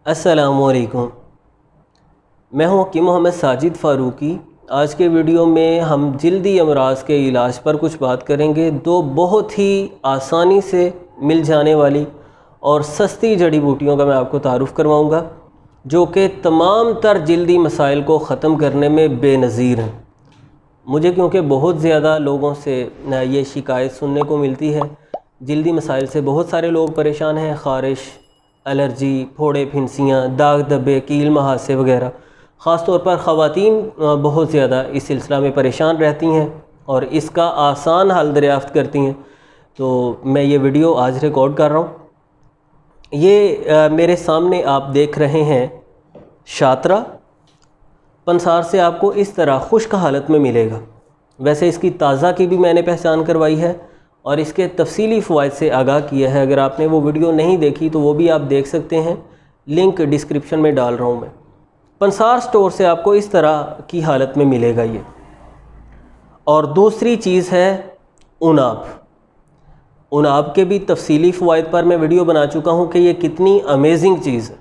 अस्सलामुअलैकुम। मैं हूं हकीम मोहम्मद साजिद फ़ारूकी। आज के वीडियो में हम जल्दी अमराज के इलाज पर कुछ बात करेंगे। दो बहुत ही आसानी से मिल जाने वाली और सस्ती जड़ी बूटियों का मैं आपको तारुफ़ करवाऊँगा, जो कि तमाम तर जल्दी मसाइल को ख़त्म करने में बेनज़ीर हैं। मुझे क्योंकि बहुत ज़्यादा लोगों से ये शिकायत सुनने को मिलती है, जल्दी मसाइल से बहुत सारे लोग परेशान हैं। ख़ारिश, एलर्जी, फोड़े, फिंसियाँ, दाग धब्बे, कील महासे वगैरह। ख़ास तौर पर ख़वातीन बहुत ज़्यादा इस सिलसिला में परेशान रहती हैं और इसका आसान हल दरियाफ़्त करती हैं। तो मैं ये वीडियो आज रिकॉर्ड कर रहा हूँ। ये मेरे सामने आप देख रहे हैं शात्रा। पंसार से आपको इस तरह खुश्क हालत में मिलेगा। वैसे इसकी ताज़ा की भी मैंने पहचान करवाई है और इसके तफसीली फ़वाइद से आगाह किया है। अगर आपने वो वीडियो नहीं देखी तो वो भी आप देख सकते हैं, लिंक डिस्क्रिप्शन में डाल रहा हूँ मैं। पंसार स्टोर से आपको इस तरह की हालत में मिलेगा ये। और दूसरी चीज़ है उनाब। उनाब के भी तफसीली फ़वाइद पर मैं वीडियो बना चुका हूँ कि ये कितनी अमेजिंग चीज़ है,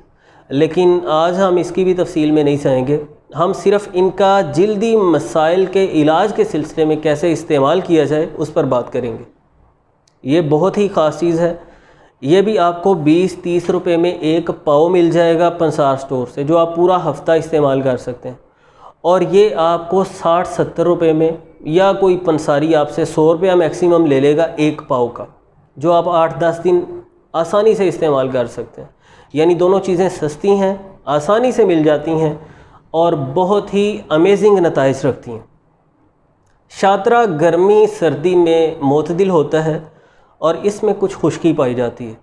लेकिन आज हम इसकी भी तफसील में नहीं जाएंगे। हम सिर्फ़ इनका जल्दी मसाइल के इलाज के सिलसिले में कैसे इस्तेमाल किया जाए उस पर बात करेंगे। ये बहुत ही ख़ास चीज़ है। ये भी आपको 20-30 रुपए में एक पाव मिल जाएगा पंसार स्टोर से, जो आप पूरा हफ्ता इस्तेमाल कर सकते हैं। और ये आपको 60-70 रुपए में, या कोई पंसारी आपसे 100 रुपया मैक्सिमम ले लेगा एक पाव का, जो आप 8-10 दिन आसानी से इस्तेमाल कर सकते हैं। यानी दोनों चीज़ें सस्ती हैं, आसानी से मिल जाती हैं और बहुत ही अमेजिंग नताइज रखती हैं। शात्रा गर्मी सर्दी में मोतदिल होता है और इसमें कुछ खुश्की पाई जाती है।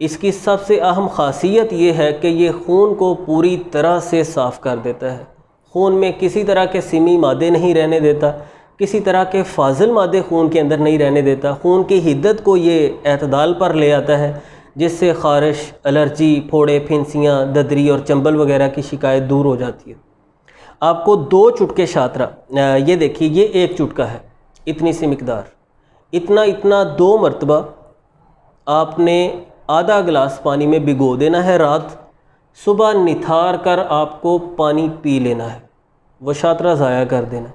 इसकी सबसे अहम ख़ासियत ये है कि ये खून को पूरी तरह से साफ़ कर देता है। खून में किसी तरह के सिमी मादे नहीं रहने देता, किसी तरह के फाजिल मादे खून के अंदर नहीं रहने देता। खून की हिद्दत को ये एतदाल पर ले आता है, जिससे ख़ारिश, एलर्जी, फोड़े, फिंसियाँ, ददरी और चंबल वगैरह की शिकायत दूर हो जाती है। आपको 2 चुटके शात्रा, ये देखिए, ये 1 चुटका है, इतनी सी मिकदार, इतना 2 मरतबा आपने आधा गिलास पानी में भिगो देना है रात। सुबह निथार कर आपको पानी पी लेना है, वो शात्रा ज़ाया कर देना।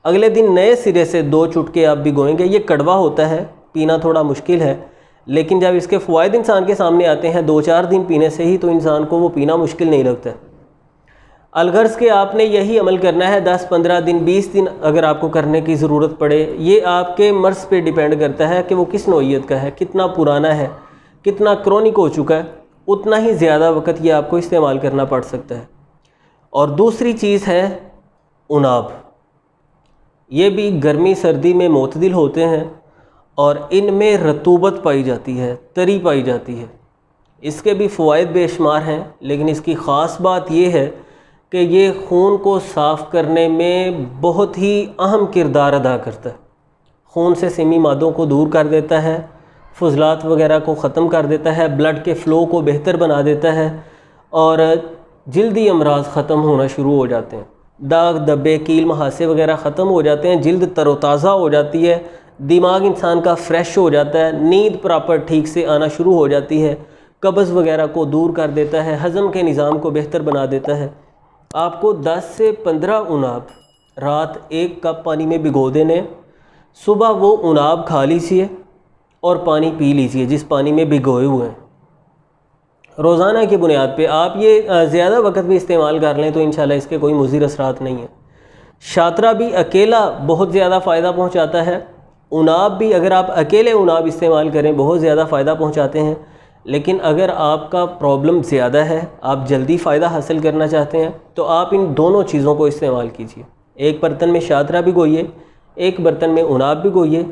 अगले दिन नए सिरे से 2 चुटके आप भिगोएंगे। ये कड़वा होता है, पीना थोड़ा मुश्किल है, लेकिन जब इसके फ़वाइद इंसान के सामने आते हैं 2-4 दिन पीने से ही, तो इंसान को वो पीना मुश्किल नहीं लगता है। अलगर्ज के आपने यही अमल करना है 10-15 दिन, 20 दिन अगर आपको करने की ज़रूरत पड़े। ये आपके मर्ज़ पे डिपेंड करता है कि वो किस नौइयत का है, कितना पुराना है, कितना क्रोनिक हो चुका है, उतना ही ज़्यादा वक़्त ये आपको इस्तेमाल करना पड़ सकता है। और दूसरी चीज़ है उनाब। ये भी गर्मी सर्दी में मोतदिल होते हैं और इनमें रतूबत पाई जाती है, तरी पाई जाती है। इसके भी फ़वाइद बेशुमार हैं, लेकिन इसकी ख़ास बात ये है कि ये खून को साफ़ करने में बहुत ही अहम किरदार अदा करता है। खून से सिमी मादों को दूर कर देता है, फुजलात वगैरह को ख़त्म कर देता है, ब्लड के फ़्लो को बेहतर बना देता है और जल्दी अमराज ख़त्म होना शुरू हो जाते हैं। दाग धब्बे, कील महासे वगैरह ख़त्म हो जाते हैं, जल्द तरोताज़ा हो जाती है, दिमाग इंसान का फ्रेश हो जाता है, नींद प्रॉपर ठीक से आना शुरू हो जाती है, कब्ज़ वगैरह को दूर कर देता है, हज़म के निज़ाम को बेहतर बना देता है। आपको 10 से 15 उनाब रात 1 कप पानी में भिगो देने। सुबह वो उनाब खा लीजिए और पानी पी लीजिए जिस पानी में भिगोए हुए हैं। रोज़ाना की बुनियाद पे आप ये ज़्यादा वक्त भी इस्तेमाल कर लें तो इंशाल्लाह इसके कोई मुज़िर असरात नहीं है। शात्रा भी अकेला बहुत ज़्यादा फ़ायदा पहुँचाता है। उनाब भी अगर आप अकेले उनाब इस्तेमाल करें बहुत ज़्यादा फ़ायदा पहुँचाते हैं। लेकिन अगर आपका प्रॉब्लम ज़्यादा है, आप जल्दी फ़ायदा हासिल करना चाहते हैं, तो आप इन दोनों चीज़ों को इस्तेमाल कीजिए। एक बर्तन में शात्रा भिगोइए, एक बर्तन में उनाब भिगोइए।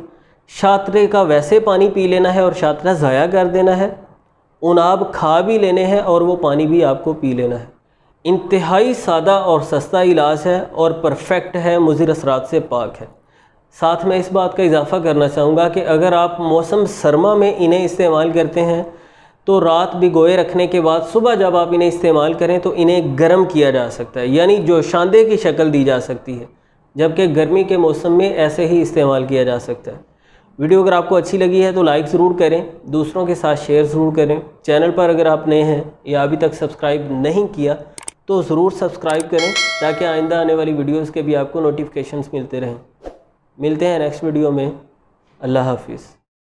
शात्रे का वैसे पानी पी लेना है और शात्रा ज़ाया कर देना है। उनाब खा भी लेने हैं और वो पानी भी आपको पी लेना है। इंतहाई सादा और सस्ता इलाज है और परफेक्ट है, मुज़िर असरात से पाक है। साथ में इस बात का इजाफ़ा करना चाहूँगा कि अगर आप मौसम सरमा में इन्हें इस्तेमाल करते हैं तो रात भिगोए रखने के बाद सुबह जब आप इन्हें इस्तेमाल करें तो इन्हें गर्म किया जा सकता है, यानी जो शांदे की शक्ल दी जा सकती है, जबकि गर्मी के मौसम में ऐसे ही इस्तेमाल किया जा सकता है। वीडियो अगर आपको अच्छी लगी है तो लाइक ज़रूर करें, दूसरों के साथ शेयर ज़रूर करें। चैनल पर अगर आप नए हैं या अभी तक सब्सक्राइब नहीं किया तो ज़रूर सब्सक्राइब करें ताकि आइंदा आने वाली वीडियोज़ के भी आपको नोटिफिकेशंस मिलते रहें। मिलते हैं नेक्स्ट वीडियो में। अल्लाह हाफिज़।